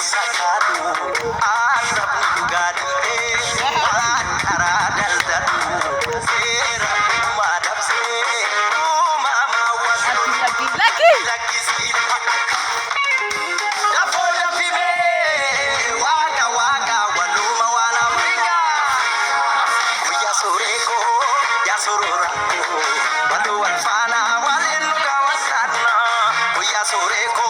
saksaakaadhu arrabni dhugaa dhiibee waan karaa daldaltu seera uumaa dabsee uumamaa wal lakkisii dafoo dafimee waaqa waluma waan afrikaa guyyaa sooreekoo yaa soorooraa waluu wal faanaa waliin dhugaa wasaadna guyyaa sooreekoo.